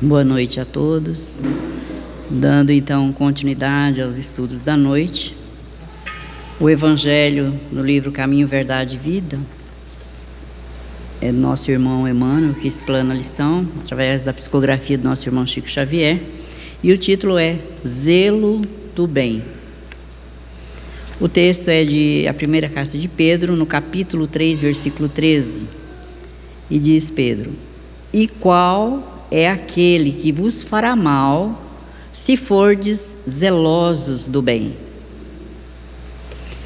Boa noite a todos. Dando então continuidade aos estudos da noite, o Evangelho no livro Caminho, Verdade e Vida é do nosso irmão Emmanuel, que explana a lição através da psicografia do nosso irmão Chico Xavier, e o título é Zelo do Bem. O texto é a primeira carta de Pedro, no capítulo 3, versículo 13, e diz Pedro: E qual é aquele que vos fará mal, se fordes zelosos do bem?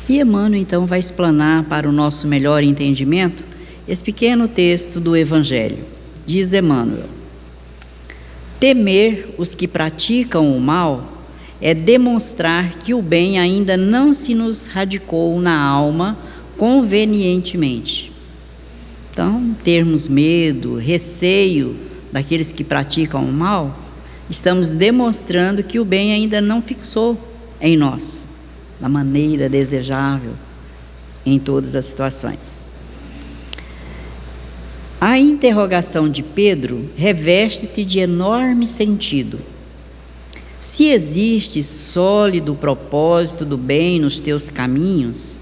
E Emmanuel então vai explanar para o nosso melhor entendimento esse pequeno texto do Evangelho. Diz Emmanuel: temer os que praticam o mal é demonstrar que o bem ainda não se nos radicou na alma convenientemente. Então, termos medo, receio daqueles que praticam o mal, estamos demonstrando que o bem ainda não fixou em nós, da maneira desejável, em todas as situações. A interrogação de Pedro reveste-se de enorme sentido. Se existe sólido propósito do bem nos teus caminhos,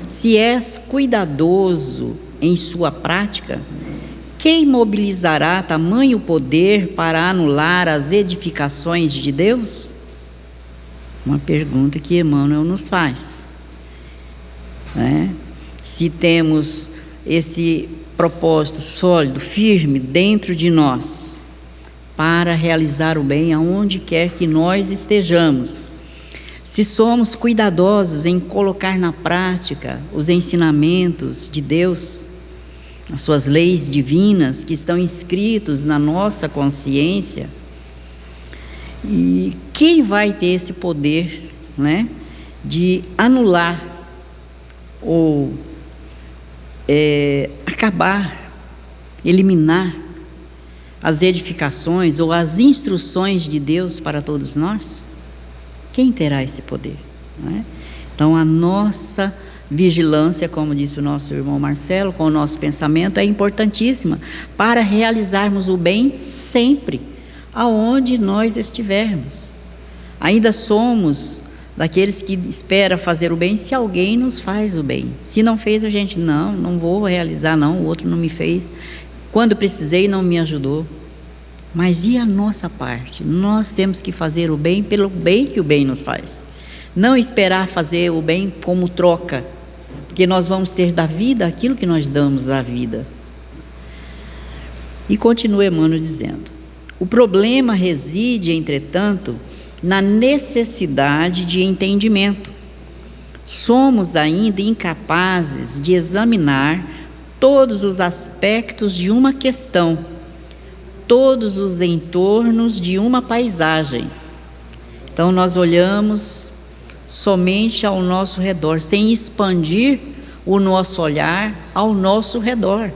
se és cuidadoso em sua prática, quem mobilizará tamanho poder para anular as edificações de Deus? Uma pergunta que Emmanuel nos faz, né? Se temos esse propósito sólido, firme dentro de nós, para realizar o bem aonde quer que nós estejamos, se somos cuidadosos em colocar na prática os ensinamentos de Deus, as suas leis divinas que estão inscritos na nossa consciência, e quem vai ter esse poder, né, de anular ou acabar, eliminar as edificações ou as instruções de Deus para todos nós? Quem terá esse poder, né? Então a nossa vigilância, como disse o nosso irmão Marcelo, com o nosso pensamento, é importantíssima para realizarmos o bem sempre, aonde nós estivermos. Ainda somos daqueles que esperam fazer o bem se alguém nos faz o bem. Se não fez, a gente, não vou realizar, não, o outro não me fez. Quando precisei, não me ajudou. Mas e a nossa parte? Nós temos que fazer o bem pelo bem que o bem nos faz. Não esperar fazer o bem como troca, porque nós vamos ter da vida aquilo que nós damos à vida. E continua Emmanuel dizendo: o problema reside, entretanto, na necessidade de entendimento. Somos ainda incapazes de examinar todos os aspectos de uma questão, todos os entornos de uma paisagem. Então nós olhamos somente ao nosso redor, sem expandir o nosso olhar ao nosso redor.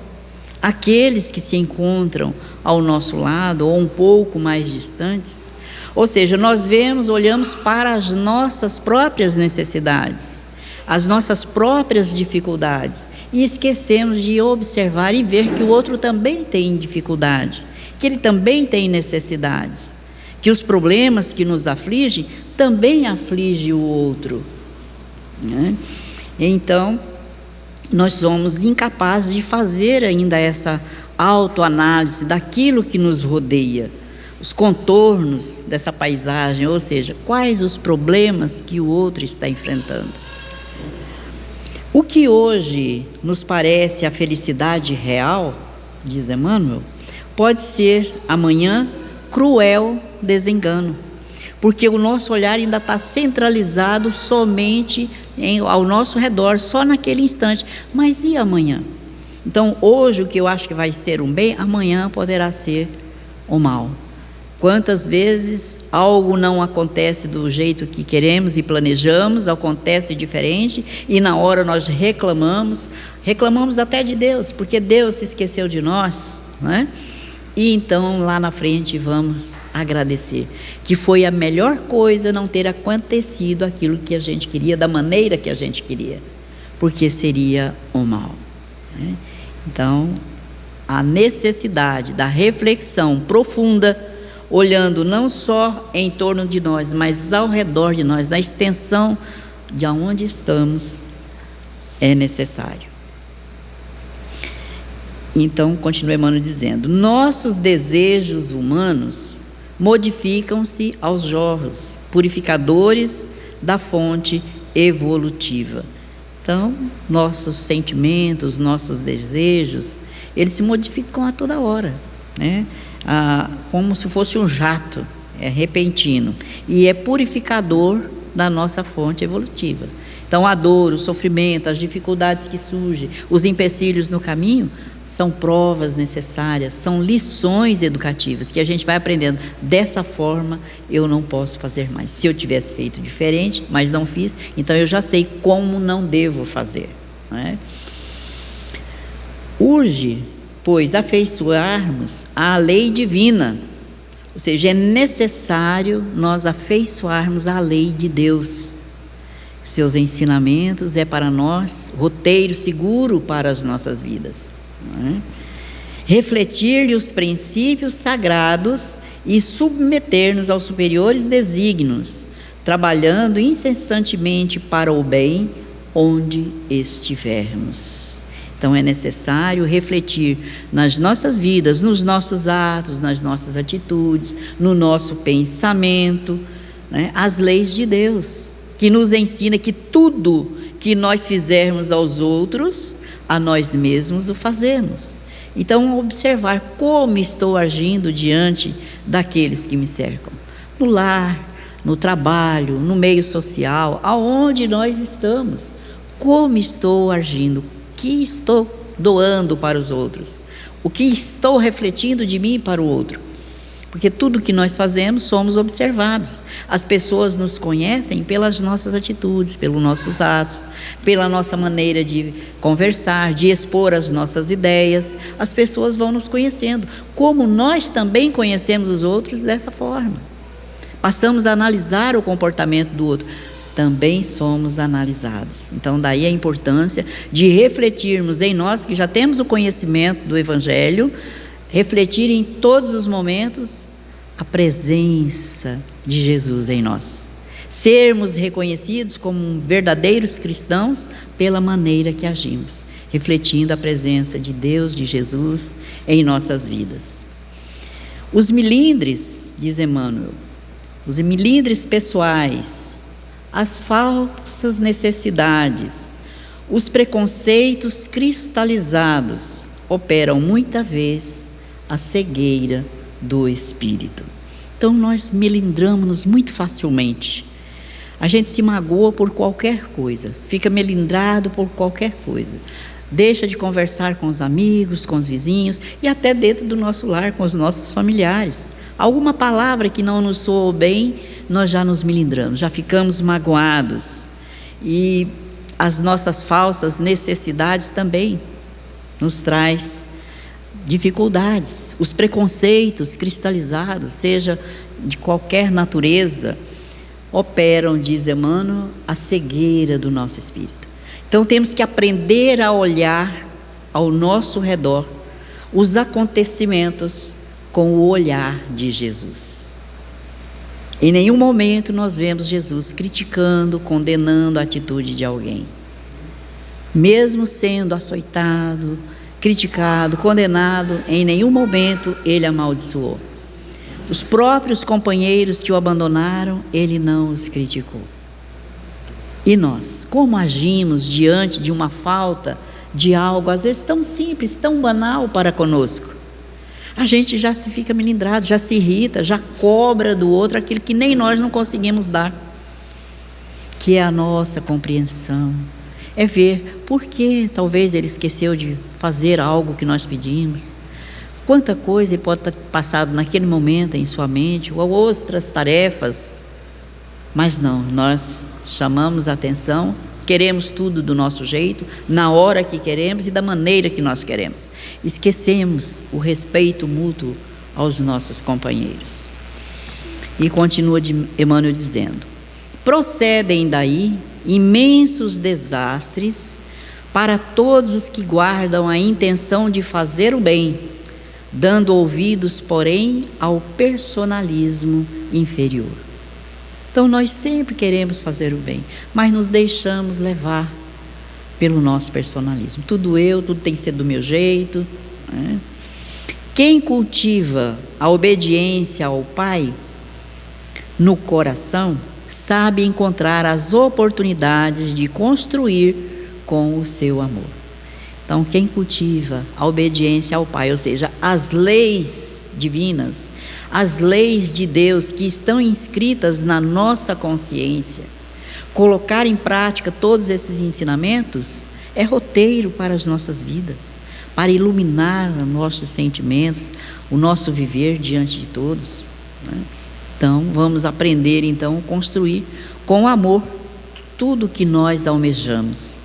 Aqueles que se encontram ao nosso lado ou um pouco mais distantes, ou seja, nós olhamos para as nossas próprias necessidades, as nossas próprias dificuldades, e esquecemos de observar e ver que o outro também tem dificuldade, que ele também tem necessidades, que os problemas que nos afligem também afligem o outro, né? Então, nós somos incapazes de fazer ainda essa autoanálise daquilo que nos rodeia, os contornos dessa paisagem, ou seja, quais os problemas que o outro está enfrentando. O que hoje nos parece a felicidade real, diz Emmanuel, pode ser amanhã cruel desengano, porque o nosso olhar ainda está centralizado somente ao nosso redor, só naquele instante. Mas e amanhã? Então, hoje o que eu acho que vai ser um bem, amanhã poderá ser o mal. Quantas vezes algo não acontece do jeito que queremos e planejamos, acontece diferente, e na hora nós reclamamos até de Deus, porque Deus se esqueceu de nós, não é? E então lá na frente vamos agradecer, que foi a melhor coisa não ter acontecido aquilo que a gente queria, da maneira que a gente queria, porque seria o mal, né? Então, a necessidade da reflexão profunda, olhando não só em torno de nós, mas ao redor de nós, na extensão de onde estamos, é necessário. Então, continua Emmanuel dizendo: nossos desejos humanos modificam-se aos jorros purificadores da fonte evolutiva. Então, nossos sentimentos, nossos desejos, eles se modificam a toda hora, né? Como se fosse um jato, é repentino, e é purificador da nossa fonte evolutiva. Então, a dor, o sofrimento, as dificuldades que surgem, os empecilhos no caminho, são provas necessárias, são lições educativas que a gente vai aprendendo. Dessa forma, eu não posso fazer mais. Se eu tivesse feito diferente, mas não fiz, então eu já sei como não devo fazer, não é? Urge, pois, afeiçoarmos à lei divina, ou seja, é necessário nós afeiçoarmos à lei de Deus. Seus ensinamentos é para nós roteiro seguro para as nossas vidas. Refletir-lhe os princípios sagrados e submeter-nos aos superiores desígnios, trabalhando incessantemente para o bem onde estivermos. Então é necessário refletir nas nossas vidas, nos nossos atos, nas nossas atitudes, no nosso pensamento, né, as leis de Deus, que nos ensina que tudo que nós fizermos aos outros, a nós mesmos o fazemos. Então, observar como estou agindo diante daqueles que me cercam, no lar, no trabalho, no meio social, aonde nós estamos, como estou agindo, o que estou doando para os outros, o que estou refletindo de mim para o outro. Porque tudo que nós fazemos somos observados. As pessoas nos conhecem pelas nossas atitudes, pelos nossos atos, pela nossa maneira de conversar, de expor as nossas ideias. As pessoas vão nos conhecendo, como nós também conhecemos os outros dessa forma. Passamos a analisar o comportamento do outro, também somos analisados. Então, daí a importância de refletirmos em nós, que já temos o conhecimento do Evangelho, refletir em todos os momentos a presença de Jesus em nós. Sermos reconhecidos como verdadeiros cristãos pela maneira que agimos, refletindo a presença de Deus, de Jesus em nossas vidas. Os melindres, diz Emmanuel, os melindres pessoais, as falsas necessidades, os preconceitos cristalizados operam muita vez a cegueira do espírito. Então nós melindramos-nos muito facilmente. A gente se magoa por qualquer coisa, fica melindrado por qualquer coisa. Deixa de conversar com os amigos, com os vizinhos e até dentro do nosso lar, com os nossos familiares. Alguma palavra que não nos soou bem, nós já nos melindramos, já ficamos magoados. E as nossas falsas necessidades também nos traz dificuldades, os preconceitos cristalizados, seja de qualquer natureza, operam, diz Emmanuel, a cegueira do nosso espírito. Então temos que aprender a olhar ao nosso redor os acontecimentos com o olhar de Jesus. Em nenhum momento nós vemos Jesus criticando, condenando a atitude de alguém. Mesmo sendo açoitado, criticado, condenado, em nenhum momento ele amaldiçoou. Os próprios companheiros que o abandonaram, ele não os criticou. E nós, como agimos diante de uma falta de algo, às vezes tão simples, tão banal para conosco? A gente já se fica melindrado, já se irrita, já cobra do outro aquilo que nem nós não conseguimos dar, que é a nossa compreensão. É ver por que talvez ele esqueceu de fazer algo que nós pedimos. Quanta coisa ele pode ter passado naquele momento em sua mente, ou outras tarefas. Mas não, nós chamamos a atenção, queremos tudo do nosso jeito, na hora que queremos e da maneira que nós queremos. Esquecemos o respeito mútuo aos nossos companheiros. E continua Emmanuel dizendo: procedem daí imensos desastres para todos os que guardam a intenção de fazer o bem, dando ouvidos, porém, ao personalismo inferior. Então, nós sempre queremos fazer o bem, mas nos deixamos levar pelo nosso personalismo. Tudo tem que ser do meu jeito, né? Quem cultiva a obediência ao Pai no coração, sabe encontrar as oportunidades de construir com o seu amor. Então, quem cultiva a obediência ao Pai, ou seja, as leis divinas, as leis de Deus que estão inscritas na nossa consciência, colocar em prática todos esses ensinamentos é roteiro para as nossas vidas, para iluminar os nossos sentimentos, o nosso viver diante de todos, né? Então, vamos aprender, então, a construir com amor tudo que nós almejamos.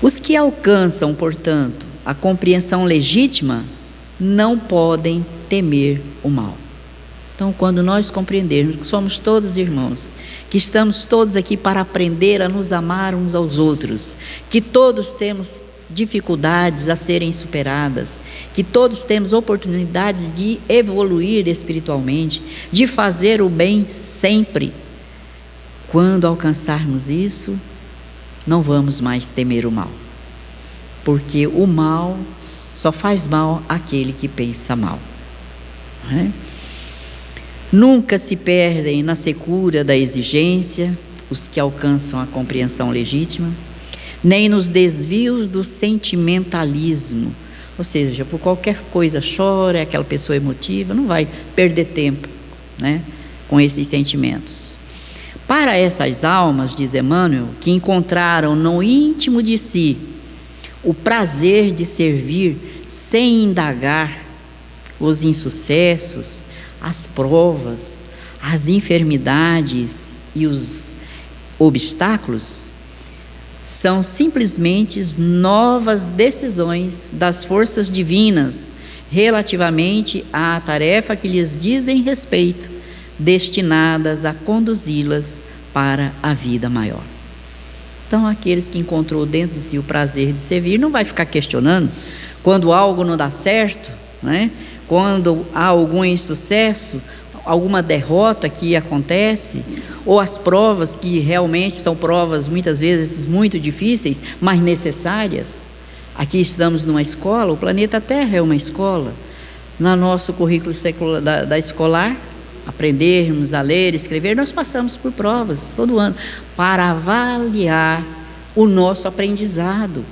Os que alcançam, portanto, a compreensão legítima, não podem temer o mal. Então, quando nós compreendermos que somos todos irmãos, que estamos todos aqui para aprender a nos amar uns aos outros, que todos temos dificuldades a serem superadas, que todos temos oportunidades de evoluir espiritualmente, de fazer o bem sempre. Quando alcançarmos isso, não vamos mais temer o mal, porque o mal só faz mal àquele que pensa mal, né? Nunca se perdem na secura da exigência os que alcançam a compreensão legítima, nem nos desvios do sentimentalismo, ou seja, por qualquer coisa chora, é aquela pessoa emotiva, não vai perder tempo, né, com esses sentimentos. Para essas almas, diz Emmanuel, que encontraram no íntimo de si o prazer de servir sem indagar os insucessos, as provas, as enfermidades e os obstáculos, são simplesmente novas decisões das forças divinas relativamente à tarefa que lhes dizem respeito, destinadas a conduzi-las para a vida maior. Então, aqueles que encontrou dentro de si o prazer de servir, não vai ficar questionando quando algo não dá certo, né? Quando há algum insucesso, alguma derrota que acontece, ou as provas que realmente são provas muitas vezes muito difíceis, mas necessárias. Aqui estamos numa escola, o planeta Terra é uma escola. No nosso currículo da escolar, aprendermos a ler, escrever, nós passamos por provas todo ano para avaliar o nosso aprendizado.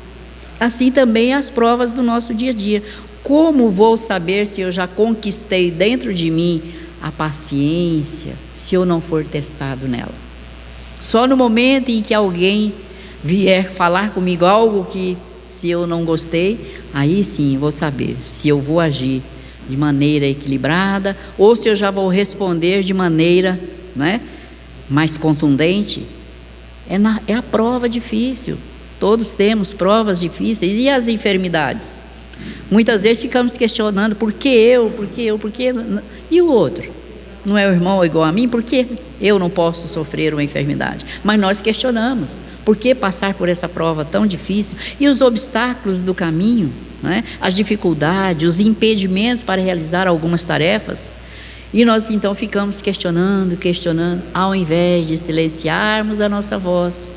Assim também as provas do nosso dia a dia. Como vou saber se eu já conquistei dentro de mim a paciência, se eu não for testado nela? Só no momento em que alguém vier falar comigo algo que, se eu não gostei, aí sim vou saber se eu vou agir de maneira equilibrada ou se eu já vou responder de maneira, né, mais contundente. É a prova difícil. Todos temos provas difíceis. E as enfermidades? Muitas vezes ficamos questionando, por que eu? E o outro? Não é o irmão igual a mim? Por que eu não posso sofrer uma enfermidade? Mas nós questionamos, por que passar por essa prova tão difícil? E os obstáculos do caminho, né? As dificuldades, os impedimentos para realizar algumas tarefas. E nós então ficamos questionando, ao invés de silenciarmos a nossa voz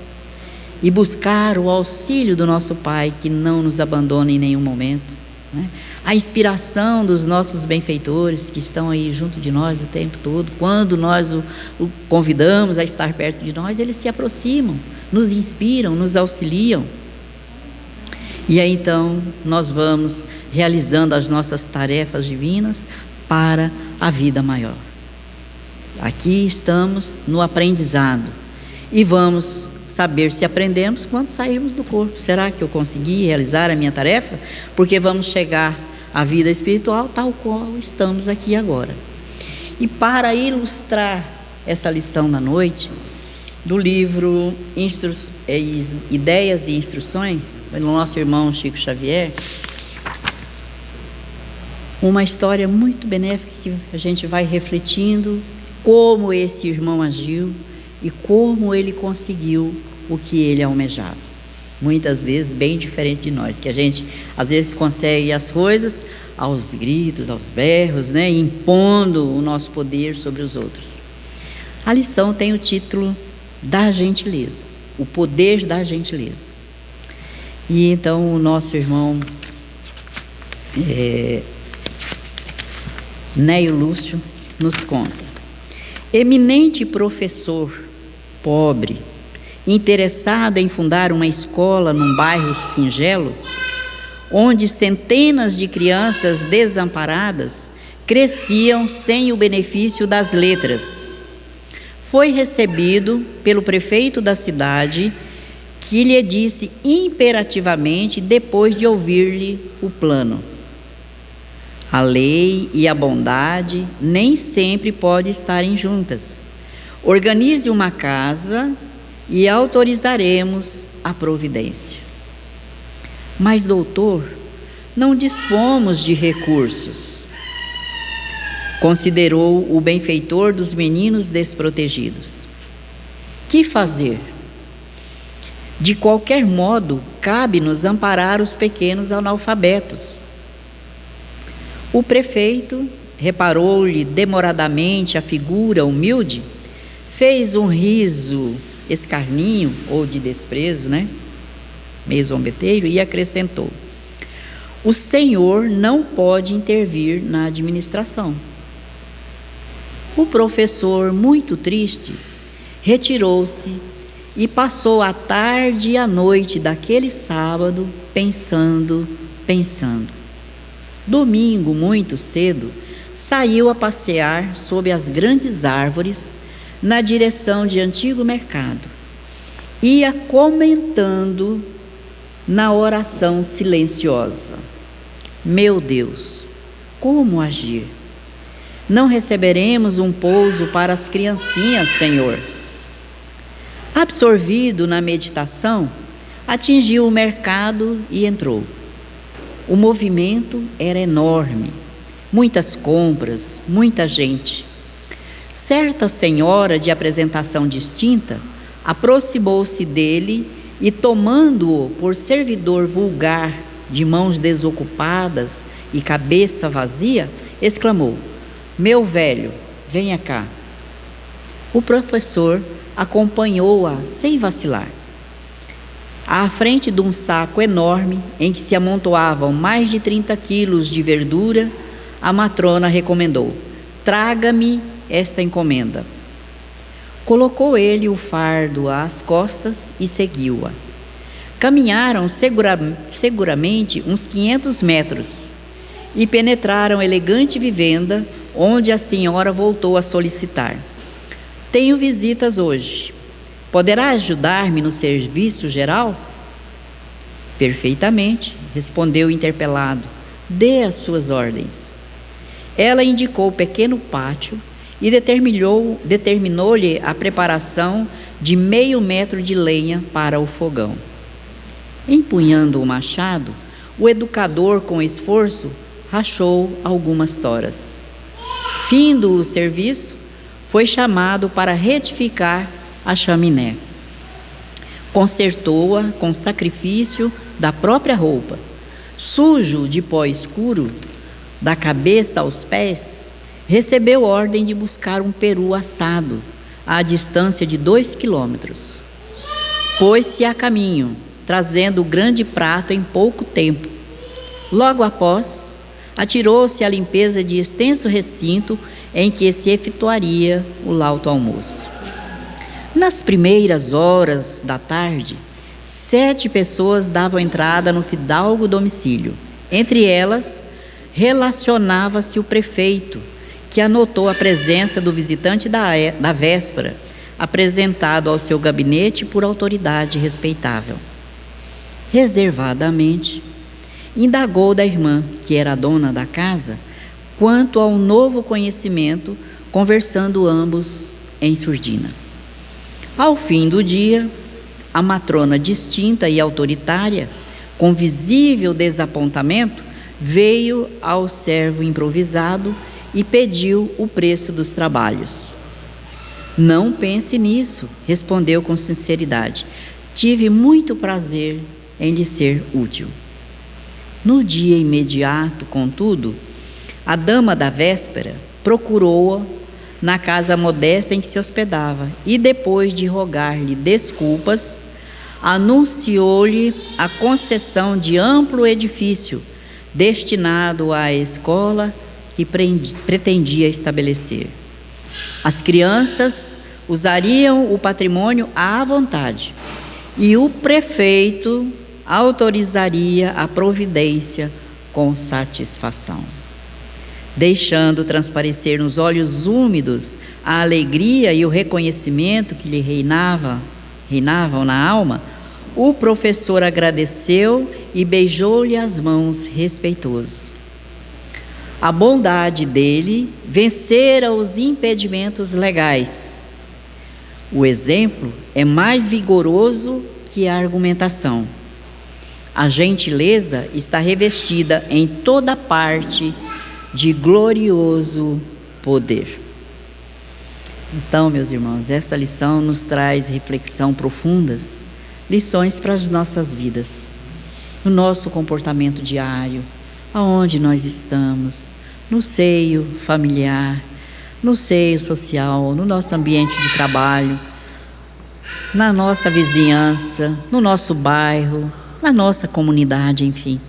e buscar o auxílio do nosso Pai, que não nos abandona em nenhum momento, né? A inspiração dos nossos benfeitores, que estão aí junto de nós o tempo todo. Quando nós o convidamos a estar perto de nós, eles se aproximam, nos inspiram, nos auxiliam. E aí então nós vamos realizando as nossas tarefas divinas para a vida maior. Aqui estamos no aprendizado e vamos saber se aprendemos quando sairmos do corpo. Será que eu consegui realizar a minha tarefa? Porque vamos chegar à vida espiritual tal qual estamos aqui agora. E para ilustrar essa lição da noite, do livro Ideias e Instruções, do nosso irmão Chico Xavier, uma história muito benéfica que a gente vai refletindo como esse irmão agiu e como ele conseguiu o que ele almejava, muitas vezes bem diferente de nós, que a gente às vezes consegue as coisas aos gritos, aos berros, né, impondo o nosso poder sobre os outros. A lição tem o título da gentileza, o poder da gentileza. E então o nosso irmão Neio Lúcio nos conta: eminente professor pobre, interessado em fundar uma escola num bairro singelo, onde centenas de crianças desamparadas cresciam sem o benefício das letras. Foi recebido pelo prefeito da cidade, que lhe disse imperativamente, depois de ouvir-lhe o plano: a lei e a bondade nem sempre podem estarem juntas. Organize uma casa e autorizaremos a providência. Mas, doutor, não dispomos de recursos, considerou o benfeitor dos meninos desprotegidos. Que fazer? De qualquer modo, cabe-nos amparar os pequenos analfabetos. O prefeito reparou-lhe demoradamente a figura humilde, fez um riso escarninho, ou de desprezo, né? Meio zombeteiro, e acrescentou: o senhor não pode intervir na administração. O professor, muito triste, retirou-se e passou a tarde e a noite daquele sábado pensando. Domingo, muito cedo, saiu a passear sob as grandes árvores na direção de antigo mercado. Ia comentando na oração silenciosa: meu Deus, como agir? Não receberemos um pouso para as criancinhas, Senhor? Absorvido na meditação, atingiu o mercado e entrou. O movimento era enorme, muitas compras, muita gente. Certa senhora de apresentação distinta aproximou-se dele e, tomando-o por servidor vulgar, de mãos desocupadas e cabeça vazia, exclamou: meu velho, venha cá. O professor acompanhou-a sem vacilar. À frente de um saco enorme, em que se amontoavam mais de 30 quilos de verdura, a matrona recomendou: traga-me esta encomenda. Colocou ele o fardo às costas e seguiu-a. Caminharam seguramente uns 500 metros e penetraram a elegante vivenda, onde a senhora voltou a solicitar: tenho visitas hoje. Poderá ajudar-me no serviço geral? Perfeitamente, respondeu o interpelado. Dê as suas ordens. Ela indicou o pequeno pátio e determinou-lhe a preparação de meio metro de lenha para o fogão. Empunhando o machado, o educador, com esforço, rachou algumas toras. Findo o serviço, foi chamado para retificar a chaminé. Consertou-a com sacrifício da própria roupa. Sujo de pó escuro, da cabeça aos pés, recebeu ordem de buscar um peru assado, à distância de 2 quilômetros. Pôs-se a caminho, trazendo o grande prato em pouco tempo. Logo após, atirou-se à limpeza de extenso recinto em que se efetuaria o lauto almoço. Nas primeiras horas da tarde, 7 pessoas davam entrada no fidalgo domicílio. Entre elas, relacionava-se o prefeito, que anotou a presença do visitante da véspera, apresentado ao seu gabinete por autoridade respeitável. Reservadamente, indagou da irmã, que era a dona da casa, quanto ao novo conhecimento, conversando ambos em surdina. Ao fim do dia, a matrona, distinta e autoritária, com visível desapontamento, veio ao servo improvisado e pediu o preço dos trabalhos. Não pense nisso, respondeu com sinceridade. Tive muito prazer em lhe ser útil. No dia imediato, contudo, a dama da véspera procurou-a na casa modesta em que se hospedava e, depois de rogar-lhe desculpas, anunciou-lhe a concessão de amplo edifício destinado à escola que pretendia estabelecer. As crianças usariam o patrimônio à vontade e o prefeito autorizaria a providência com satisfação. Deixando transparecer nos olhos úmidos a alegria e o reconhecimento que lhe reinavam na alma, o professor agradeceu e beijou-lhe as mãos respeitoso. A bondade dele vencera os impedimentos legais. O exemplo é mais vigoroso que a argumentação. A gentileza está revestida em toda parte de glorioso poder. Então, meus irmãos, essa lição nos traz reflexão profundas, lições para as nossas vidas, no nosso comportamento diário, aonde nós estamos, no seio familiar, no seio social, no nosso ambiente de trabalho, na nossa vizinhança, no nosso bairro, na nossa comunidade, enfim.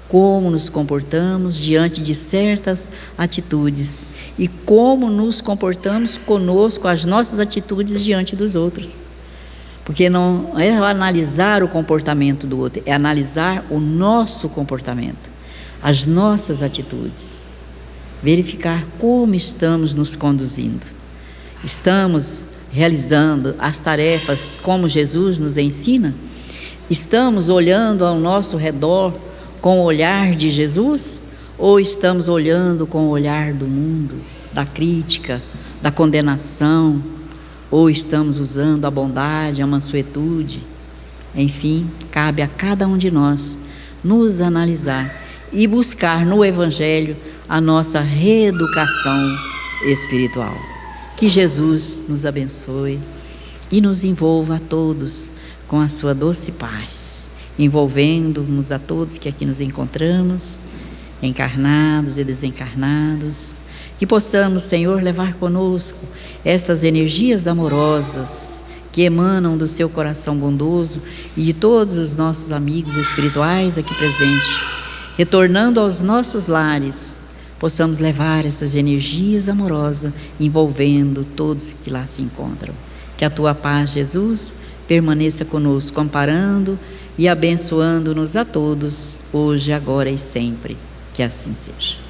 Como nos comportamos diante de certas atitudes e como nos comportamos conosco, as nossas atitudes diante dos outros. Porque não é analisar o comportamento do outro, é analisar o nosso comportamento, as nossas atitudes. Verificar como estamos nos conduzindo. Estamos realizando as tarefas como Jesus nos ensina? Estamos olhando ao nosso redor com o olhar de Jesus? Ou estamos olhando com o olhar do mundo, da crítica, da condenação? Ou estamos usando a bondade, a mansuetude? Enfim, cabe a cada um de nós nos analisar e buscar no Evangelho a nossa reeducação espiritual. Que Jesus nos abençoe e nos envolva a todos com a sua doce paz, envolvendo-nos a todos que aqui nos encontramos, encarnados e desencarnados, que possamos, Senhor, levar conosco essas energias amorosas que emanam do seu coração bondoso e de todos os nossos amigos espirituais aqui presentes, retornando aos nossos lares, possamos levar essas energias amorosas envolvendo todos que lá se encontram. Que a tua paz, Jesus, permaneça conosco, amparando e abençoando-nos a todos, hoje, agora e sempre. Que assim seja.